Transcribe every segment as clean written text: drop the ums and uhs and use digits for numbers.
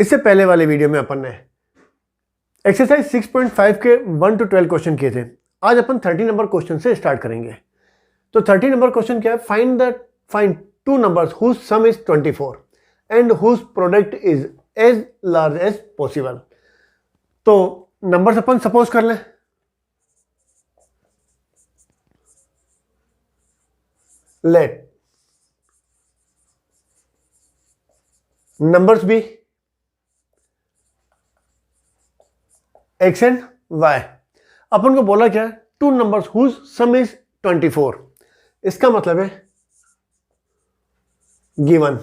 इससे पहले वाले वीडियो में अपन ने एक्सरसाइज 6.5 के 1 to 12 क्वेश्चन किए थे। आज अपन 30 नंबर क्वेश्चन से स्टार्ट करेंगे। तो 30 नंबर क्वेश्चन क्या है? Find two numbers whose sum is 24 and whose product is as large as possible. तो नंबर्स अपन सपोज कर लें। Let numbers be x and y. अपन को बोला क्या है? Two numbers whose sum is 24। इसका मतलब है given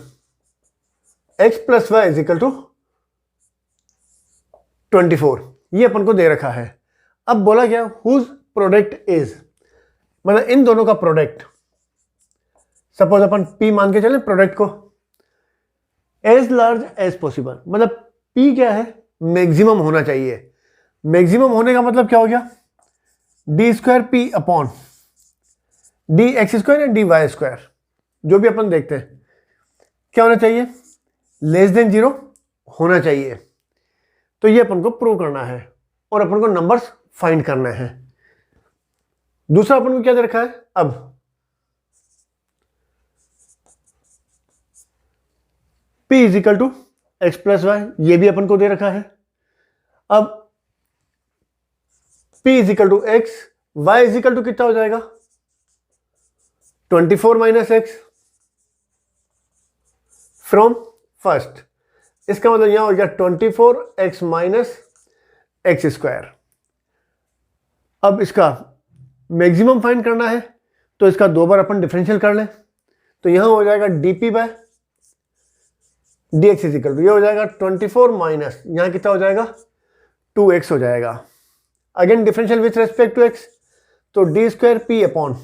x plus y is equal to 24। ये अपन को दे रखा है। अब बोला क्या? हुज प्रोडक्ट इज, मतलब इन दोनों का प्रोडक्ट। सपोज अपन p मान के चलें प्रोडक्ट को, एज लार्ज एज पॉसिबल। मतलब p क्या है? मैक्सिमम होना चाहिए। मैक्सिमम होने का मतलब क्या हो गया? D square p upon d x square या डी वाई स्क्वायर, जो भी अपन देखते हैं क्या होना चाहिए? लेस देन 0 होना चाहिए। तो ये अपन को प्रूव करना है और अपन को नंबर्स फाइंड करना है। दूसरा अपन को क्या दे रखा है? अब p is equal to x plus y, ये भी अपन को दे रखा है। अब p is equal to x, y is equal to कितना हो जाएगा? 24 माइनस एक्स फ्रॉम फर्स्ट। इसका मतलब यहां हो गया 24x माइनस एक्स स्क्वायर। अब इसका मैक्सिमम फाइंड करना है तो इसका 2 बार अपन डिफरेंशियल कर लें। तो यहां हो जाएगा dp by dx is equal to, ये हो जाएगा 24 माइनस, यहां कितना हो जाएगा? 2x हो जाएगा। Again differential with respect to x, तो d square p upon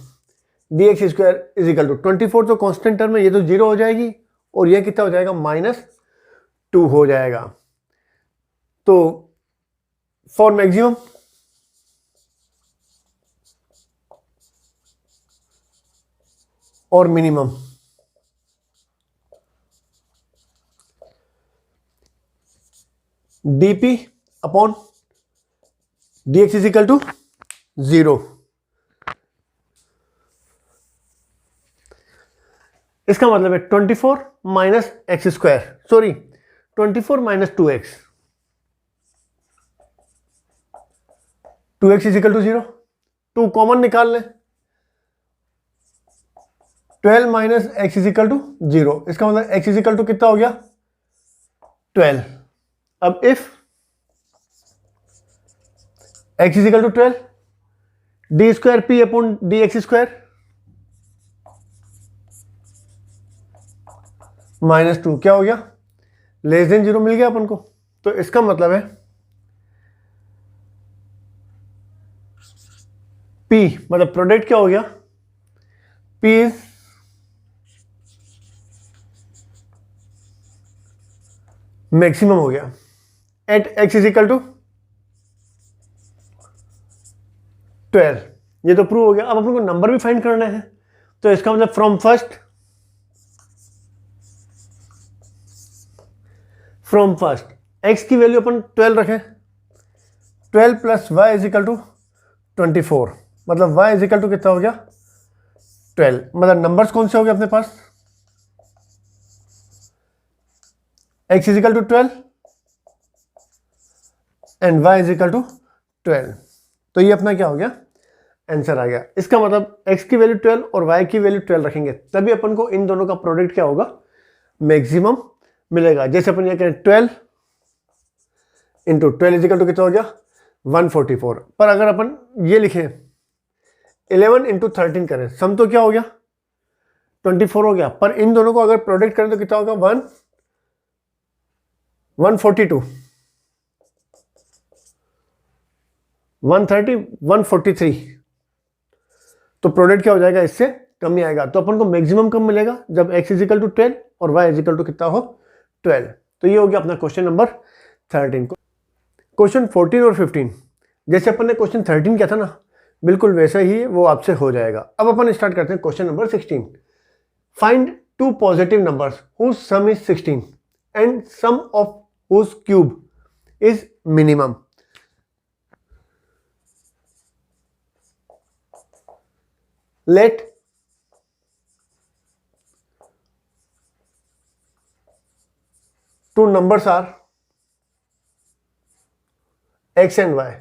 d x square is equal to 24 तो कांस्टेंट टर्म है, ये तो 0 हो जाएगी और ये कितना हो जाएगा? -2 हो जाएगा। तो फॉर मैक्सिमम और minimum dp upon dx is equal to 0। इसका मतलब है 24 minus x square, sorry 24 minus 2x, 2x is equal to 0। 2 common निकाल लें, 12 minus x is equal to 0। इसका मतलब x इज इक्वल टू कितना हो गया? 12। अब if x is equal to 12, d square p upon d x square -2 क्या हो गया? लेस देन 0 मिल गया अपन को। तो इसका मतलब है P मतलब प्रोडक्ट क्या हो गया? P इज मैक्सिमम हो गया at x is equal to 12। ये तो प्रूव हो गया। अब अपन को नंबर भी फाइंड करना है। तो इसका मतलब फ्रॉम फर्स्ट x की वैल्यू अपन 12 रखें, 12 plus y is equal to 24। मतलब y इज इक्वल टू कितना हो गया? 12। मतलब नंबर्स कौन से हो गए अपने पास? x is equal to 12 and y is equal to 12। तो ये अपना क्या हो गया? आंसर आ गया। इसका मतलब x की वैल्यू 12 और y की वैल्यू 12 रखेंगे तभी अपन को इन दोनों का प्रोडक्ट क्या होगा? मैक्सिमम मिलेगा। जैसे अपन ये करें 12 इंटू 12 इज इक्वल टू कितना हो गया? 144। पर अगर अपन ये लिखें 11 इंटू 13 करें, सम तो क्या हो गया? 24 हो गया। पर इन दोनों को अगर प्रोडक्ट करें तो कितना होगा? 142, 130, 143। तो प्रोडक्ट क्या हो जाएगा? इससे कम ही आएगा। तो अपन को मैक्सिमम कम मिलेगा जब x इज इक्वल टू 12 और y इज इक्वल टू कितना हो? 12। तो ये हो गया अपना क्वेश्चन नंबर 13। क्वेश्चन 14 और 15 जैसे अपन ने क्वेश्चन 13 किया था ना, बिल्कुल वैसा ही वो आपसे हो जाएगा। अब अपन स्टार्ट करते हैं question number 16। Find two positive numbers whose sum is 16 and sum of whose cube is minimum. Let two numbers are x and y.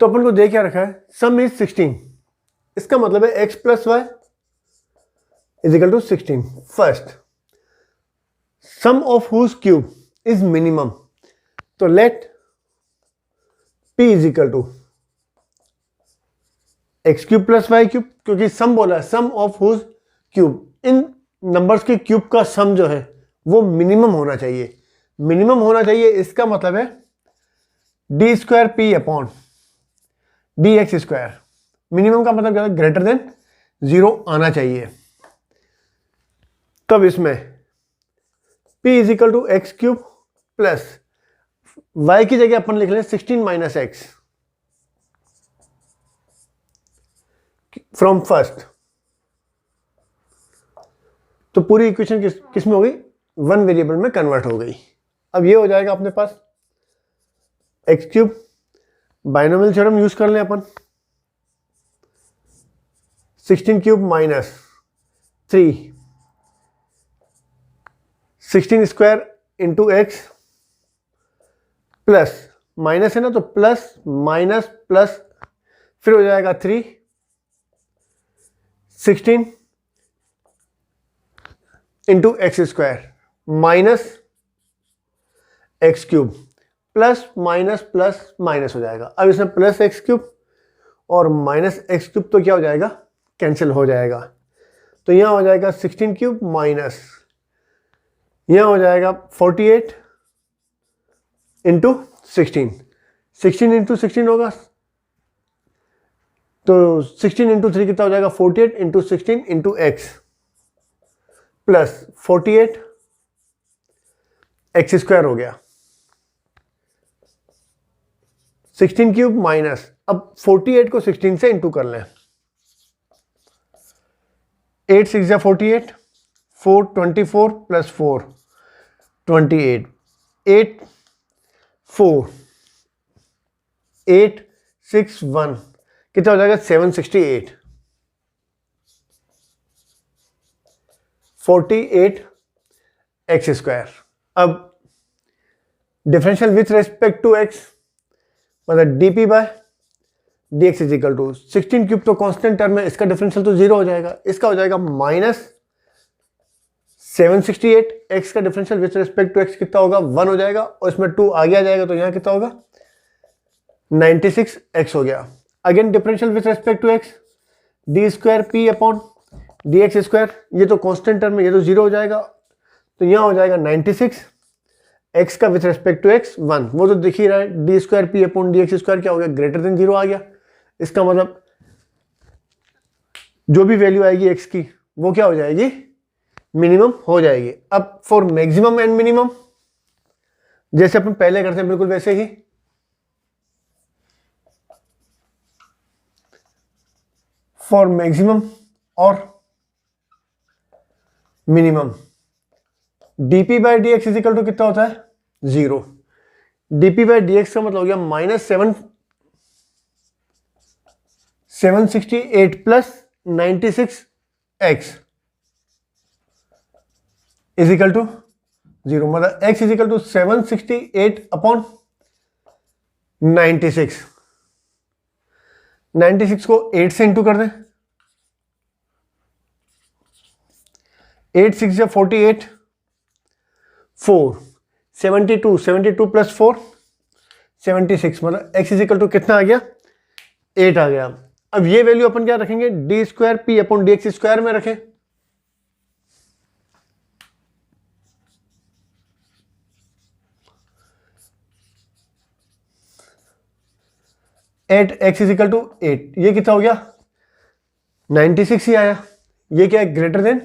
तो अपन को दे क्या रखा है, सम इज 16. इसका मतलब है x plus y is equal to 16. First, sum of whose cube is minimum. तो let p is equal to x cube plus y cube, क्योंकि सम बोला है, सम ऑफ हुज क्यूब. इन नंबर्स के क्यूब का सम जो है वो मिनिमम होना चाहिए. मिनिमम होना चाहिए इसका मतलब है d square p upon d x square. Minimum का मतलब क्या है, ग्रेटर देन 0 आना चाहिए. तब इसमें p is equal to x cube plus y की जगह अपन लिख लें 16 माइनस एक्स फ्रॉम फर्स्ट. तो पूरी इक्वेशन किस में हो गई, वन वेरिएबल में कन्वर्ट हो गई. अब ये हो जाएगा अपने पास x cube. Binomial theorem use कर लें अपन. 16 cube minus 3, 16 square into x plus minus है ना, तो प्लस माइनस प्लस फिर हो जाएगा 3, 16 into x square minus x cube plus minus plus minus हो जाएगा. अब इसमें प्लस एक्स क्यूब और माइनस एक्स क्यूब तो क्या हो जाएगा, कैंसिल हो जाएगा. तो यहां हो जाएगा 16 क्यूब माइनस यहां हो जाएगा 48 इंटू 16. 16 इंटू 16 होगा तो 16 इंटू 3 कितना हो जाएगा, 48 into 16 into x plus 48 x square हो गया. 16 क्यूब माइनस, अब 48 को 16 से इंटू कर लें. 8 6 या 48, 4 24 प्लस 4 28, 8 4 8 6 1 कितना हो जाएगा, 768. 48 एक्स स्क्वायर. अब differential with respect to x मतलब d p by d x is equal to 16 cube तो कांस्टेंट टर्म है, इसका डिफरेंशियल तो 0 हो जाएगा. इसका हो जाएगा माइनस 768. एक्स का differential with respect to x कितना होगा, 1 हो जाएगा और इसमें 2 आगे आ जाएगा तो यहां कितना होगा, 96 एक्स हो गया. Again differential with respect to x d square p upon d x square. ये तो कांस्टेंट टर्म है, ये तो 0 हो जाएगा तो यहां हो जाएगा 96 एक्स का विथ रेस्पेक्ट टू एक्स 1. वो तो दिख ही रहा है, d square p upon d x square क्या हो गया, ग्रेटर देन 0 आ गया. इसका मतलब जो भी वैल्यू आएगी एक्स की वो क्या हो जाएगी, मिनिमम हो जाएगी. अब फॉर मैक्सिमम एंड मिनिमम जैसे अपन पहले करते हैं बिल्कुल वैसे ही. फॉर मैक्सिमम और minimum dp by d x is equal to कितना होता है, 0. dp बाई डी एक्स का मतलब हो गया minus 768 plus 96 x is equal to 0. मतलब x इजिकल टू 768 अपॉन 96. 96 को 8 से इंटू कर दें. 8 6 या 48, 4 72 72 प्लस 4 76. मतलब x इजिकल टू कितना आ गया, 8 आ गया. अब ये वैल्यू अपन क्या रखेंगे, d square p upon d x square में रखें. At x is equal to 8. ये कितना हो गया, 96 ही आया. ये क्या है, ग्रेटर देन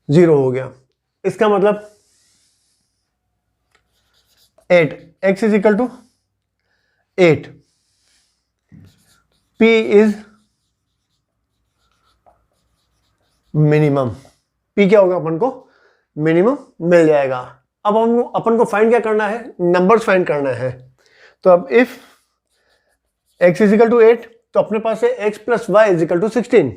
0 हो गया. इसका मतलब 8 x is equal to 8. P is minimum. P क्या होगा अपन को मिनिमम मिल जाएगा। अब हम अपन को फाइंड क्या करना है, नंबर्स फाइंड करना है। तो अब if x is equal to 8 तो अपने पास है x plus y is equal to 16।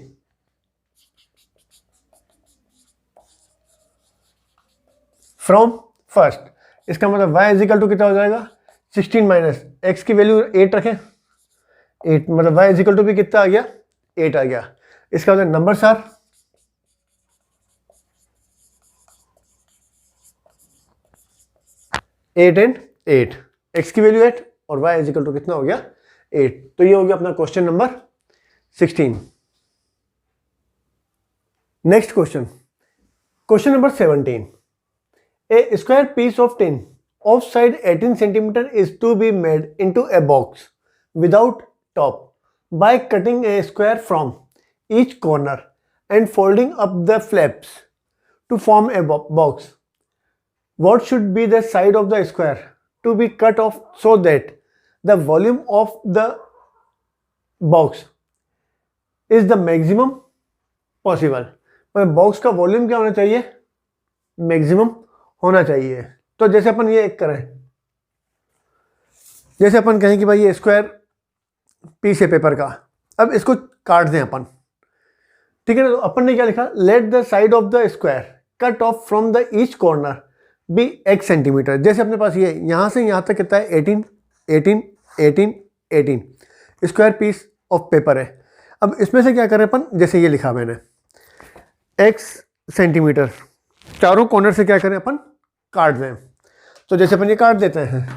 From first, इसका मतलब y इज इक्वल टू कितना हो जाएगा 16 माइनस x की वैल्यू 8 रखें, 8 मतलब y इज इक्वल टू भी कितना आ गया 8 आ गया। इसका मतलब नंबर्स आर 8 एंड 8, x की वैल्यू 8 और y इज इक्वल टू कितना हो गया 8। तो ये हो गया अपना question number 16। Next question, question number 17, a square piece of tin of side 18 centimeter is to be made into a box without top by cutting a square from each corner and folding up the flaps to form a box. What should be the side of the square to be cut off so that the volume of the box is the maximum possible? मतलब box का volume क्या होना चाहिए, maximum होना चाहिए। तो जैसे अपन ये एक करें, जैसे अपन कहें कि भाई ये स्क्वायर पीस है पेपर का, अब इसको काट दें अपन, ठीक है ना। तो अपन ने क्या लिखा, let the side of the square cut off from the each corner be x centimetre. जैसे अपने पास ये यहाँ से यहाँ तक कितना है 18 18 18 18 स्क्वायर पीस ऑफ पेपर है। अब इसमें से क्या करें अपन, जैसे ये लिखा मैंने x सेंटीमीटर, चारों कॉर्नर से क्या करें अपन काट दें। तो जैसे अपन ये काट देते हैं,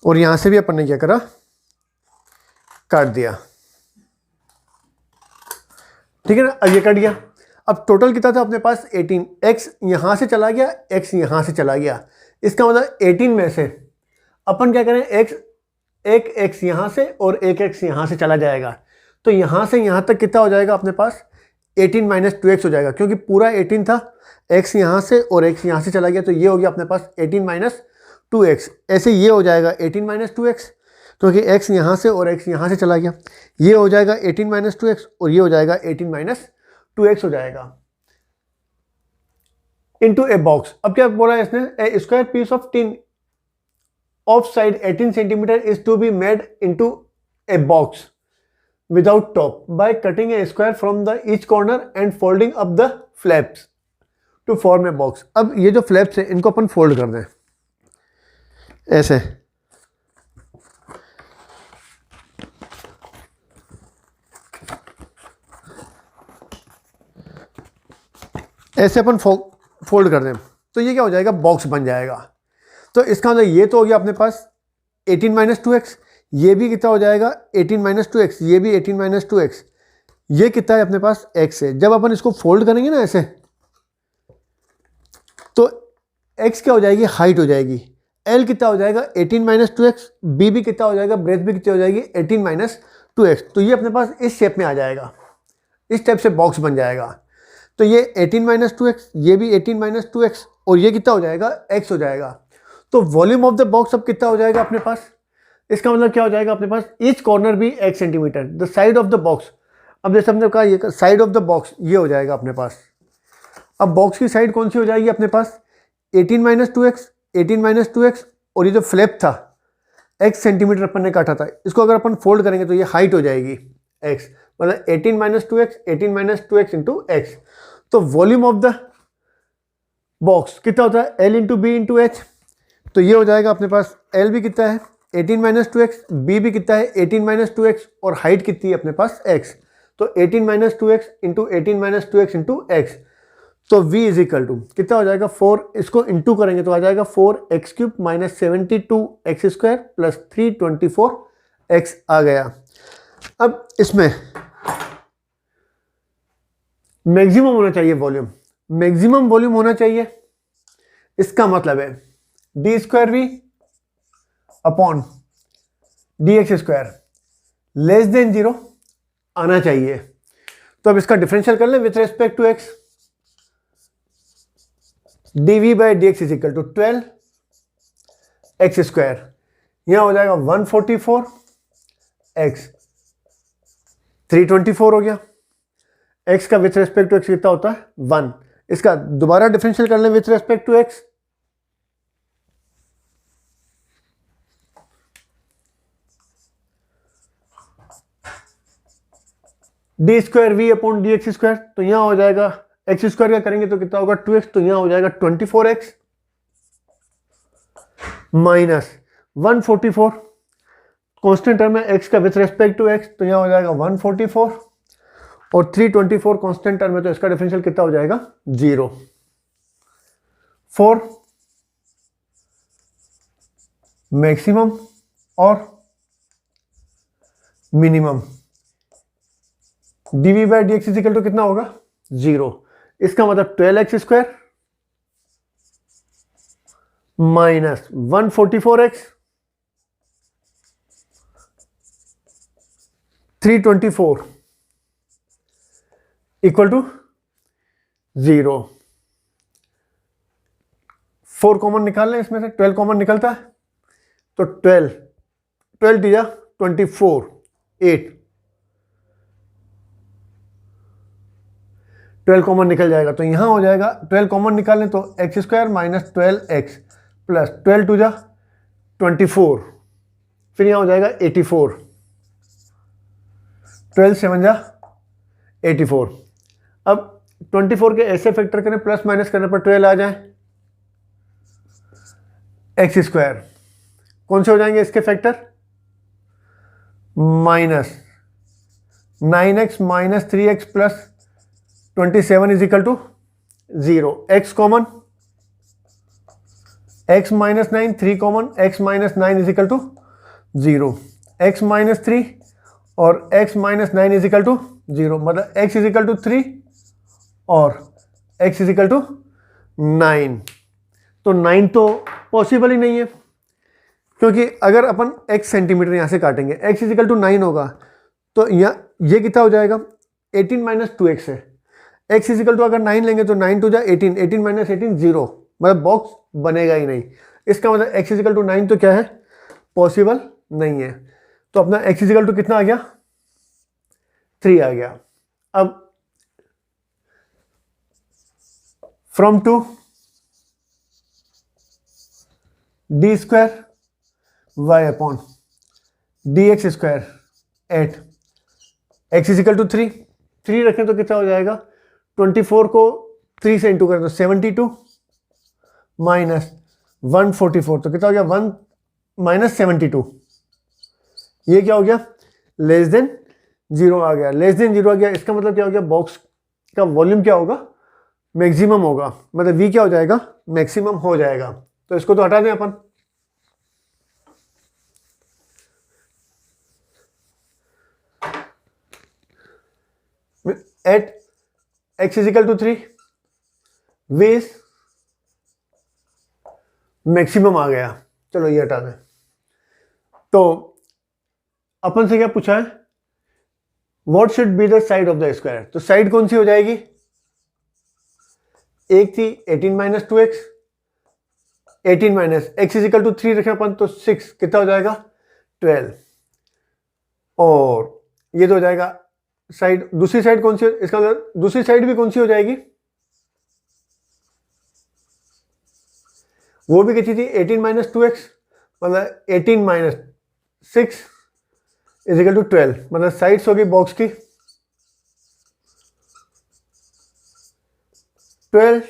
और यहां से भी अपन ने क्या करा, काट दिया, ठीक है ना। अब ये कट गया, अब टोटल कितना था अपने पास 18, x यहां से चला गया, x यहां से चला गया। इसका मतलब 18 में से अपन क्या करें, एक x यहां से और एक x यहां से चला जाएगा। तो यहां से यहां तक कितना हो जाएगा अपने पास 18 माइनस 2x हो जाएगा, क्योंकि पूरा 18 था, x यहां से और x यहां से चला गया, तो ये हो गया अपने पास 18 माइनस 2x। ऐसे ये हो जाएगा 18 माइनस 2x, क्योंकि x यहाँ से और x यहाँ से चला गया, ये हो जाएगा 18 माइनस 2x और ये हो जाएगा 18 माइनस 2x हो जाएगा इनटू ए बॉक्स। अब क्या बोला है इसने, a square piece of tin of side 18 centimetre is to be made into a box without top by cutting a square from the each corner and folding up the flaps to form a box. अब ये जो flaps है इनको अपन fold कर दें ऐसे, ऐसे अपन fold कर दें तो ये क्या हो जाएगा, बॉक्स बन जाएगा। तो इसका मतलब ये तो हो गया अपने पास 18 माइनस 2x, ये भी कितना हो जाएगा 18 माइनस 2x, ये भी 18 माइनस 2x, ये कितना है अपने पास x है। जब अपन इसको फोल्ड करेंगे ना ऐसे, तो x क्या हो जाएगी, हाइट हो जाएगी, L कितना हो जाएगा 18 माइनस 2x, B भी कितना हो जाएगा, ब्रेथ भी कितनी हो जाएगी 18 माइनस 2x। तो ये अपने पास इस शेप में आ जाएगा, इस टाइप से बॉक्स बन जाएगा। तो ये 18 माइनस 2x, ये भी 18 माइनस 2x और ये कितना हो जाएगा x हो जाएगा। तो वॉल्यूम ऑफ द बॉक्स अब कितना हो जाएगा अपने पास, इसका मतलब क्या हो जाएगा अपने पास, ईच कॉर्नर भी x centimetre, the side of the box. अब जैसे हमने कहा ये साइड ऑफ द बॉक्स ये हो जाएगा अपने पास। अब बॉक्स की साइड कौन सी हो जाएगी अपने पास 18 माइनस 2x, 18 माइनस 2x और ये जो फ्लैप था x सेंटीमीटर अपन ने काटा था, इसको अगर अपन फोल्ड करेंगे तो ये हाइट हो जाएगी x, मतलब 18 minus 2x, 18 minus 2x into x। तो वॉल्यूम ऑफ द बॉक्स कितना होता है L into B into H. तो ये हो जाएगा अपने पास L भी कितना है 18 माइनस 2x, B भी कितना है 18 माइनस 2x और हाइट कितनी है अपने पास x। तो 18 minus 2x into 18 minus 2x into x। तो v इज इक्वल टू कितना हो जाएगा 4, इसको इंटू करेंगे तो आ जाएगा 4x cube minus 72x square plus 324x आ गया। अब इसमें मैक्सिमम होना चाहिए वॉल्यूम, मैक्सिमम वॉल्यूम होना चाहिए, इसका मतलब है d square we upon d x square. Less than 0 आना चाहिए। तो अब इसका डिफरेंशियल कर लें with respect to x। dv by d x is equal to 12 x square, यहां हो जाएगा 144 x 324 हो गया। x का विथ रेस्पेक्ट टू x कितना होता है 1। इसका दोबारा डिफरेंशियल कर लें with respect to x। D square we upon d x square, तो यहां हो जाएगा एक्स स्क्वायर का करेंगे तो कितना होगा 2x, तो यहां हो जाएगा 24x माइनस 144 कांस्टेंट टर्म है x का विथ रेस्पेक्ट टू x, तो यहां हो जाएगा 144 और 324 कांस्टेंट टर्म है तो इसका डिफरेंशियल कितना हो जाएगा 0। 4 मैक्सिमम और minimum dv by d x is equal to कितना होगा 0। इसका मतलब 12x square minus 144x 324 equal to 0। 4 common निकाल लें, इसमें से 12 कॉमन निकलता है तो 12 दिया 24 8 12 कॉमन निकल जाएगा तो यहां हो जाएगा 12 कॉमन निकालें तो x square minus 12x plus 12 टू जा 24, फिर यहां हो जाएगा 84, 12 7 जा 84। अब 24 के ऐसे फैक्टर करें प्लस माइनस करने पर 12 आ जाए, एक्स स्क्वायर कौन से हो जाएंगे इसके factor minus 9x minus 3x plus 27 is equal to 0। x common x minus 9 3 common x minus 9 is equal to 0। x minus 3 और x minus 9 is equal to 0, मतलब x इज इक्वल टू 3 और x is equal to 9। तो 9 तो possible ही नहीं है, क्योंकि अगर अपन x centimetre यहां से काटेंगे x इज इक्वल टू 9 होगा तो ये कितना हो जाएगा 18 माइनस 2x है। x इज इक्वल टू अगर 9 लेंगे तो 9 टू जा 18, 18 माइनस 18 0, मतलब बॉक्स बनेगा ही नहीं। इसका मतलब x इज इक्वल टू 9 तो क्या है पॉसिबल नहीं है। तो अपना x इज इक्वल टू कितना आ गया 3 आ गया। अब from two d square Y upon d x square at x is equal to 3 रखें तो कितना हो जाएगा 24 को 3 से इंटू करें तो 72 माइनस 144, तो कितना हो गया 1 माइनस 72, ये क्या हो गया लेस देन 0 आ गया। लेस देन 0 आ गया, इसका मतलब क्या हो गया बॉक्स का वॉल्यूम क्या होगा मैक्सिमम होगा, मतलब v क्या हो जाएगा मैक्सिमम हो जाएगा। तो इसको तो हटा दें अपन, at x is equal to 3 v is maximum आ गया। चलो ये हटा दें। तो अपन से क्या पूछा है what should be the side of the square, तो साइड कौन सी हो जाएगी, एक थी 18 minus 2x, 18 minus x is equal to 3 रखें अपन तो 6 कितना हो जाएगा 12, और ये तो हो जाएगा साइड। दूसरी साइड कौन सी, इसका मतलब दूसरी साइड भी कौन सी हो जाएगी, वो भी कितनी थी 18 माइनस 2x, मतलब 18 माइनस 6 इज इक्वल टू 12, मतलब साइड्स होगी बॉक्स की 12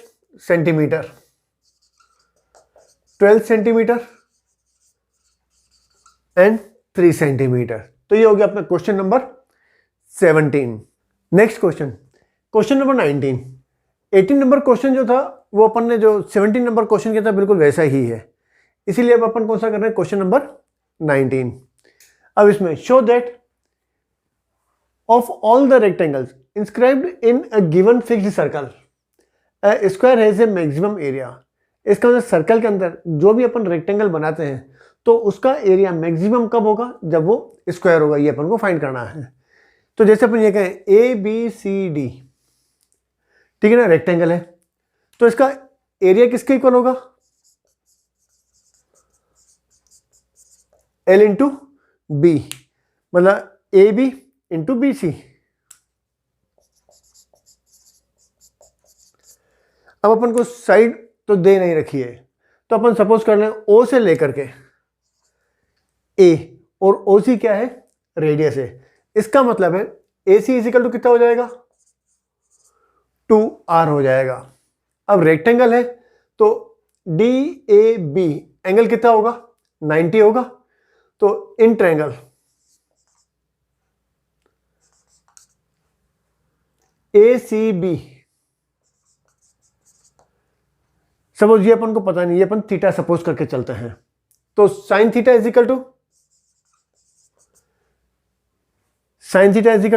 सेंटीमीटर, 12 सेंटीमीटर एंड 3 सेंटीमीटर। तो ये हो गया अपना question number 17। Next question, question number 19। 18 number question जो था वो अपन ने जो 17 नंबर क्वेश्चन किया था बिल्कुल वैसा ही है, इसीलिए अब अपन कौन सा कर रहे हैं क्वेश्चन नंबर 19। अब इसमें show that of all the rectangles inscribed in a given fixed circle square has a maximum area. इसका मतलब सर्कल के अंदर जो भी अपन रेक्टेंगल बनाते हैं तो उसका एरिया मैक्सिमम कब होगा, जब वो स्क्वायर होगा। ये अपन को फाइंड करना है। तो जैसे अपन ये कहें ABCD, ठीक है ना, रेक्टेंगल है, तो इसका एरिया किसके इक्वल होगा, L इंटू बी, मतलब AB इंटू BC। अब अपन को साइड तो दे नहीं रखी है, तो अपन सपोज कर लें O से लेकर के A, और OC क्या है, रेडियस है। इसका मतलब है AC इजिकल टू कितना हो जाएगा, 2R हो जाएगा। अब रेक्टेंगल है तो DAB एंगल कितना होगा, 90 होगा। तो इन ट्रायंगल ACB, सपोज ये अपन को पता नहीं, ये अपन थीटा सपोज करके चलते हैं, तो साइन थीटा इजिकल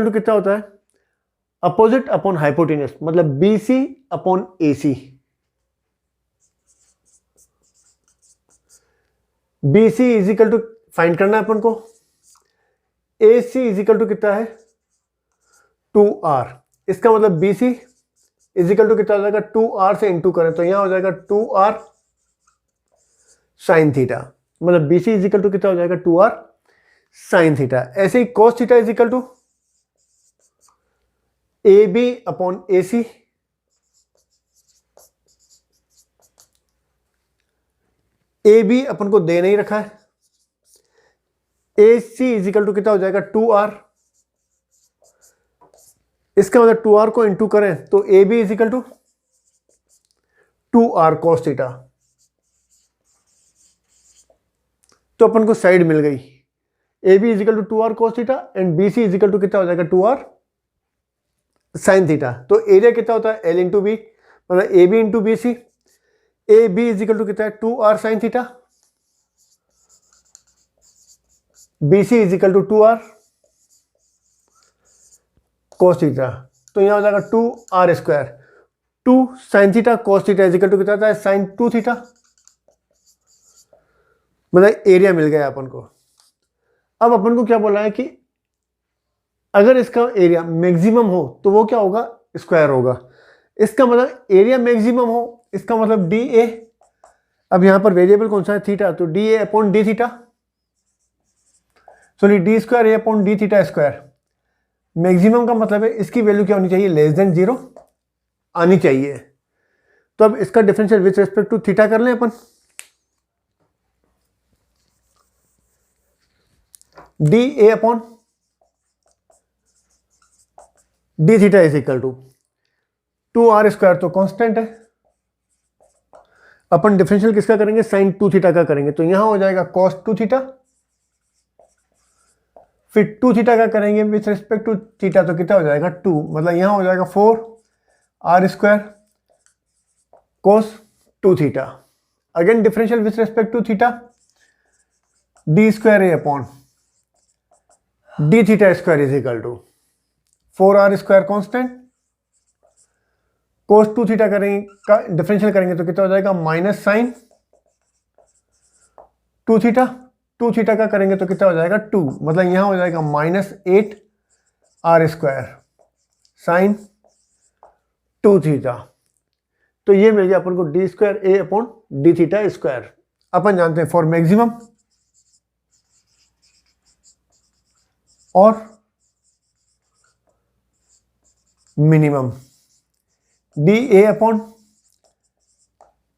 टू कितना होता है, अपोजिट अपॉन हाइपोटेन्यूस, मतलब BC upon AC। BC is equal to find करना है अपन को, AC इजिकल टू कितना है, 2R। इसका मतलब BC इजिकल टू कितना हो जाएगा, 2R से इंटू करें तो यहां हो जाएगा 2R साइन थीटा, मतलब BC इजिकल टू कितना हो जाएगा, 2R साइन थीटा। ऐसे ही cos theta is equal to AB upon AC, AB अपन को दे नहीं रखा है, AC इजिकल टू कितना हो जाएगा, 2R। इसका मतलब 2R को इंटू करें तो AB is equal to 2R cos theta. तो अपन को साइड मिल गई, AB is equal to 2R cos theta and BC is equal to कितना हो जाएगा, 2R साइन थीटा। तो एरिया कितना होता है, L इंटू बी, मतलब AB into BC। AB is equal to कितना है, 2R sine theta, BC is equal to 2R cos theta. तो यहां हो जाएगा 2R square, 2 sine theta cos theta is equal to कितना होता है, साइन 2 थीटा, मतलब एरिया मिल गया अपन को। अब अपन को क्या बोला है कि अगर इसका एरिया मैक्सिमम हो तो वो क्या होगा, स्क्वायर होगा। इसका मतलब एरिया मैक्सिमम हो, इसका मतलब DA। अब यहां पर वेरिएबल कौन सा है, थीटा, तो DA upon D theta, sorry D square A upon D theta square. Maximum का मतलब है इसकी वैल्यू क्या होनी चाहिए, लेस देन 0 आनी चाहिए। तो अब इसका differential with respect to theta कर लें अपन, DA upon D theta is equal to 2R square, तो कांस्टेंट है। अपन डिफरेंशियल किसका करेंगे, साइन 2 थीटा का करेंगे, तो यहां हो जाएगा cos 2 थीटा, फिर 2 थीटा का करेंगे विथ रिस्पेक्ट टू थीटा, तो कितना हो जाएगा 2, मतलब यहां हो जाएगा 4R square cos 2 theta. Again differential with respect to theta, D square A upon D theta square is equal to 4R square constant, cos 2 theta करेंगे का डिफरेंशियल करेंगे तो कितना हो जाएगा, माइनस साइन 2 थीटा, 2 थीटा का करेंगे तो कितना हो जाएगा 2, मतलब यहां हो जाएगा minus 8R square sine 2 theta. तो ये मिल गया अपन को D square A upon D theta square. अपन जानते हैं फॉर मैक्सिमम और minimum DA upon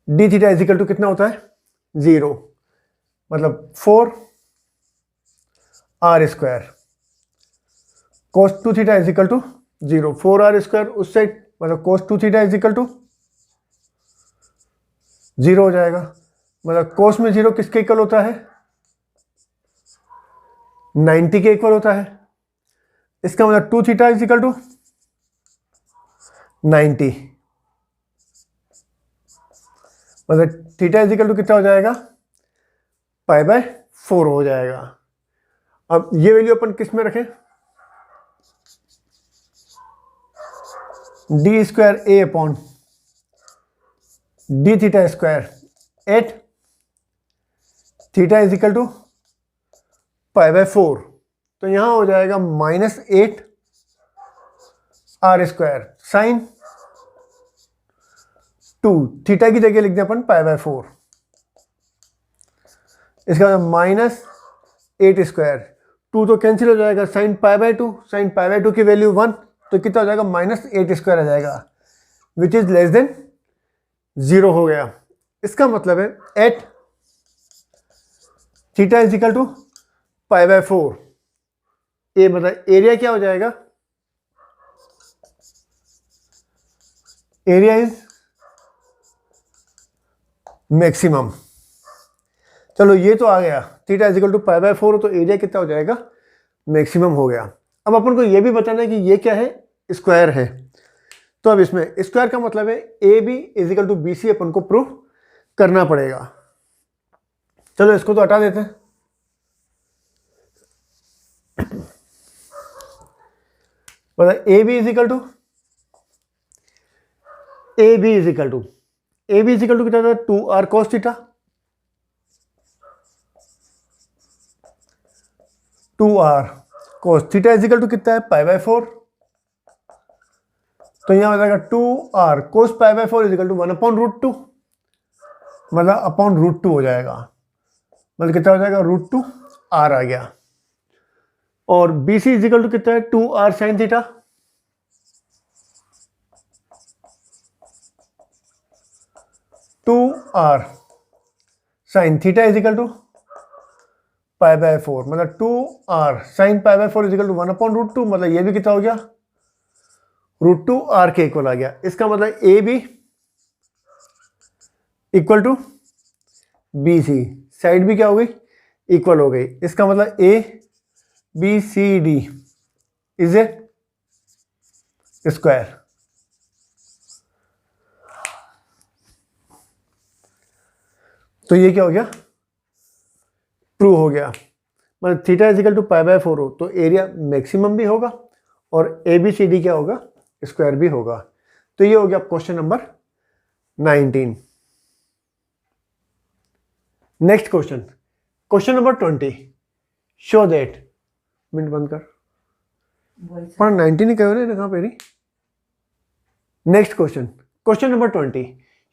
D theta is equal to कितना होता है, 0, मतलब 4R square cos 2 theta is equal to 0, 4R square उस साइड, मतलब cos 2 थीटा इजिकल टू 0 हो जाएगा। मतलब cos में 0 किसके इक्वल होता है, 90 के इक्वल होता है। इसका मतलब 2 थीटा इजिकल टू 90, मतलब थीटा इजिकल टू कितना हो जाएगा, पाई बाय 4 हो जाएगा। अब ये वैल्यू अपन किस में रखें, D square A upon D theta square at theta is equal to π/4, तो यहां हो जाएगा -8 r² साइन 2, थीटा की जगह लिख दें अपन π/4, इसका -8², 2 तो कैंसिल हो जाएगा, साइन π/2, साइन π/2 की वैल्यू 1, तो कितना हो जाएगा -8² आ जाएगा, विच इज लेस देन 0 हो गया। इसका मतलब है at theta is equal to π/4, ये मतलब एरिया क्या हो जाएगा, एरिया इज मैक्सिमम। चलो ये तो आ गया, थीटा इज इक्वल टू π/4, तो एरिया कितना हो जाएगा, मैक्सिमम हो गया। अब अपन को ये भी बताना है कि ये क्या है, स्क्वायर है, तो अब इसमें स्क्वायर का मतलब है A B is equal to B C अपन को प्रूव करना पड़ेगा। चलो इसको तो हटा देते हैं, मतलब A B is equal to कितना था, 2r cos theta, 2r cos theta is equal to कितना है, π/4, तो यहां हो जाएगा 2r cos π/4 is equal to 1/√2, मतलब √2 हो जाएगा, मतलब कितना हो जाएगा, √2 r आ गया। और B C is equal to कितना है, 2r sin theta, 2r sin theta is equal to π/4, मतलब 2r sin π/4 is equal to 1/√2, मतलब ये भी कितना हो गया, √2 r के इक्वल आ गया। इसका मतलब A B equal to B C, side भी क्या हो गई, इक्वल हो गई। इसका मतलब A B C D is A square. तो ये क्या हो गया, ट्रू हो गया, मतलब थीटा इज इक्वल टू π/4 हो तो एरिया मैक्सिमम भी होगा और ए बी सी डी क्या होगा, स्क्वायर भी होगा। तो ये हो गया question number 19। Next question, question number 20, show that, minute बंद कर, पर 19 ही कहो ना, कहाँ पे रही। Next question, question number 20,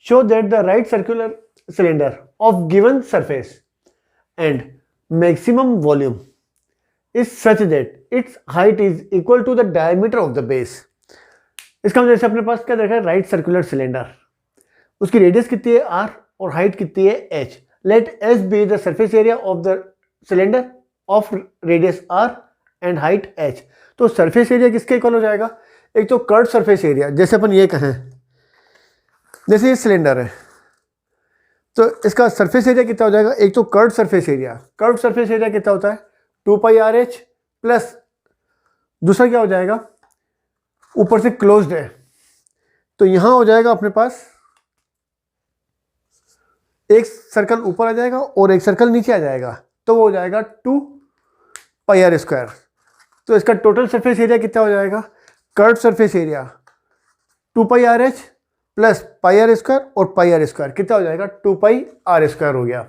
show that the right circular cylinder of given surface and maximum volume is such that its height is equal to the diameter of the base। इसका मतलब जैसे अपने पास क्या देखा है, राइट सर्कुलर सिलेंडर, उसकी radius कितनी है r और हाइट कितनी है h। Let s be the surface area of the cylinder of radius r and height h। तो सरफेस एरिया किसके इक्वल हो जाएगा, एक तो कर्व सरफेस एरिया, जैसे अपन ये कहें, जैसे ये सिलेंडर है तो इसका सरफेस एरिया कितना हो जाएगा, एक तो curve surface area, curve surface area कितना होता है 2πRh प्लस दूसरा क्या हो जाएगा, ऊपर से क्लोज्ड है, तो यहां हो जाएगा अपने पास एक सर्कल ऊपर आ जाएगा और एक सर्कल नीचे आ जाएगा, तो वो हो जाएगा 2πr²। तो इसका टोटल सरफेस एरिया कितना हो जाएगा, curve surface area 2πRh plus πr² और πr² कितना हो जाएगा, 2πr² हो गया।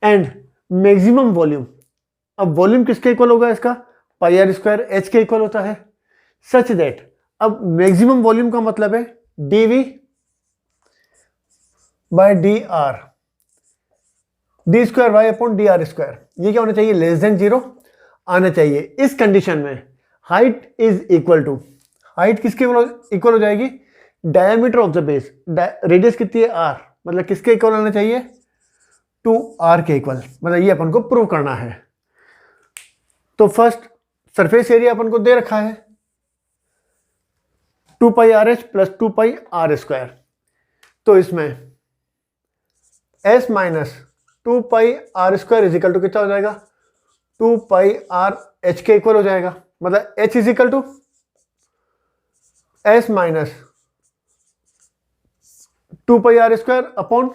एंड मैक्सिमम वॉल्यूम, अब वॉल्यूम किसके इक्वल होगा, इसका πr² h के इक्वल होता है, सच दैट, अब मैक्सिमम वॉल्यूम का मतलब है dv बाय dr, d²y/dr², ये क्या होना चाहिए, लेस देन 0 आना चाहिए। इस कंडीशन में height is equal to, height किसके इक्वल हो जाएगी, diameter of the base, radius कितनी है r, मतलब किसके इक्वल होना चाहिए, 2r के इक्वल, मतलब ये अपन को प्रूव करना है। तो फर्स्ट सरफेस एरिया अपन को दे रखा है 2πRh प्लस 2πr², तो इसमें s minus 2πr² is equal to कितना हो जाएगा, 2πrh के इक्वल हो जाएगा, मतलब h is equal to s minus 2πr² upon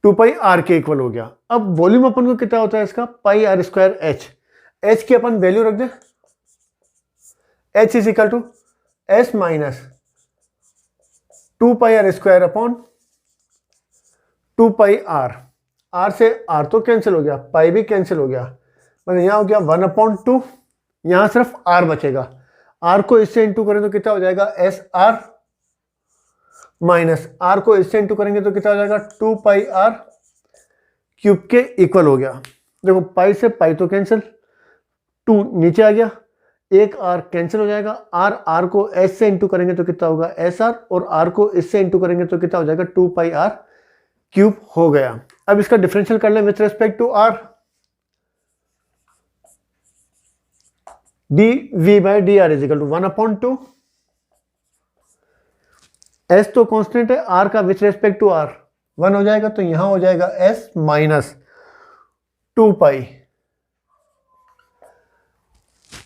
2πr के इक्वल हो गया। अब वॉल्यूम अपन को कितना होता है इसका, πr²h, h की अपन वैल्यू रख दें, h is equal to s minus 2πr² upon 2 pi R, R से आर तो कैंसिल हो गया, पाई भी कैंसिल हो गया, मतलब यहाँ हो गया 1/2, यहाँ सिर्फ आर बचेगा। आर को इससे इंटू करें तो कितना हो जाएगा एस आर, माइनस आर को इससे इंटू करेंगे तो कितना हो जाएगा 2 पाई आर क्यूब के इक्वल हो गया। देखो पाई से पाई तो कैंसिल, 2 नीचे आ गया, एक आर कैंसिल हो जाएगा, आर को एस से इंटू करेंगे तो कितना होगा एस आर, और आर को इससे इंटू करेंगे तो कितना हो जाएगा 2 पाई आर क्यूब हो गया। अब इसका डिफरेंशियल कर लें with respect to R, D V by D R is equal to 1/2, S तो कांस्टेंट है, आर का विथ रेस्पेक्ट टू आर 1 हो जाएगा, तो यहां हो जाएगा S minus 2 pi,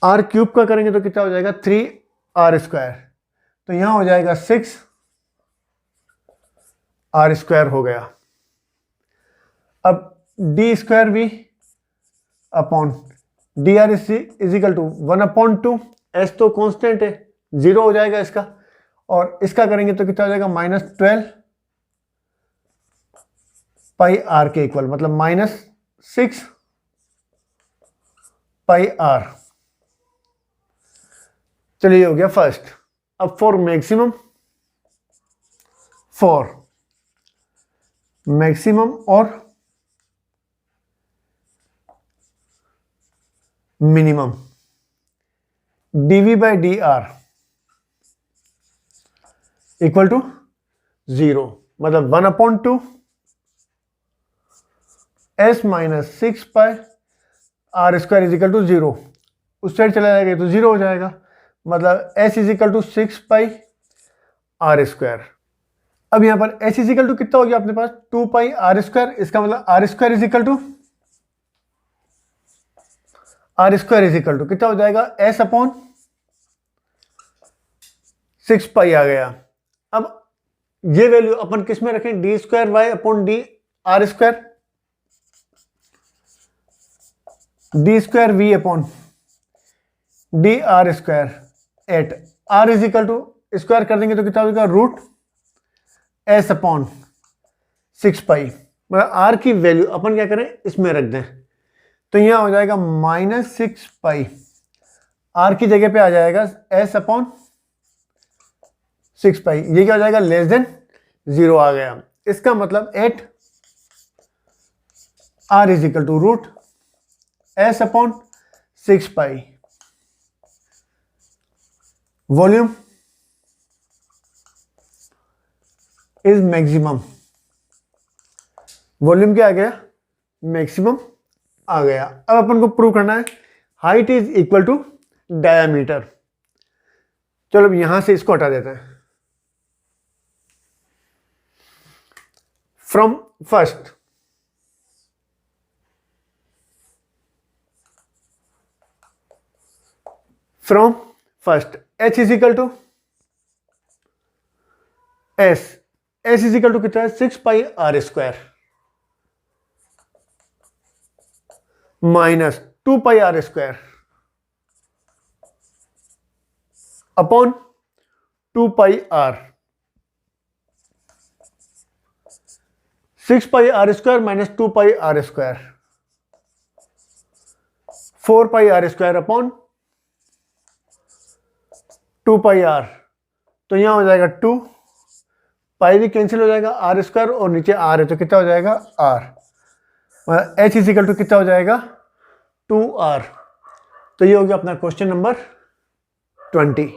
R cube का करेंगे तो कितना हो जाएगा 3 आर स्क्वायर, तो यहां हो जाएगा 6 आर स्क्वायर हो गया। अब D square we upon D R is equal to 1/2, S तो कांस्टेंट है 0 हो जाएगा इसका, और इसका करेंगे तो कितना हो जाएगा -12 पाई आर के इक्वल, मतलब -6 पाई आर। चलिए हो गया फर्स्ट। अब फॉर मैक्सिमम और minimum, dv by D R equal to 0, मतलब 1/2 S minus 6 pi are square is equal to 0, उस साइड चला जाएगा तो 0 हो जाएगा, मतलब s is equal to 6 pi are square. अब यहां पर s इज इक्वल टू कितना हो गया अपने पास 2 पाई आर स्क्वायर, इसका मतलब R square is equal to कितना हो जाएगा s अपॉन 6 पाई आ गया। अब ये वैल्यू अपन किस में रखें, D square Y upon D R square, D square we upon D R square at R is equal to square कर देंगे तो कितना होगा रूट एस अपॉन 6 पाई, मतलब आर की वैल्यू अपन क्या करें इसमें रख दें, तो यहां हो जाएगा -6 पाई, आर की जगह पे आ जाएगा एस अपॉन 6 पाई, ये क्या हो जाएगा लेस देन 0 आ गया। इसका मतलब 8 R is equal to root S upon 6 pi. Volume is maximum, volume क्या आ गया मैक्सिमम आ गया। अब अपन को प्रूव करना है height is equal to diameter. चलो अब यहां से इसको हटा देते हैं। From first h is equal to s is equal to कितना है 6 pi are square minus 2 pi are square upon 2 pi r, 6 pi are square minus 2 pi are square, 4 pi are square upon 2 pi r, तो यहां हो जाएगा 2 पाई भी cancel हो जाएगा, are square और नीचे आर है तो कितना हो जाएगा R, h is equal to कितना हो जाएगा 2r। तो ये हो गया अपना क्वेश्चन नंबर 20।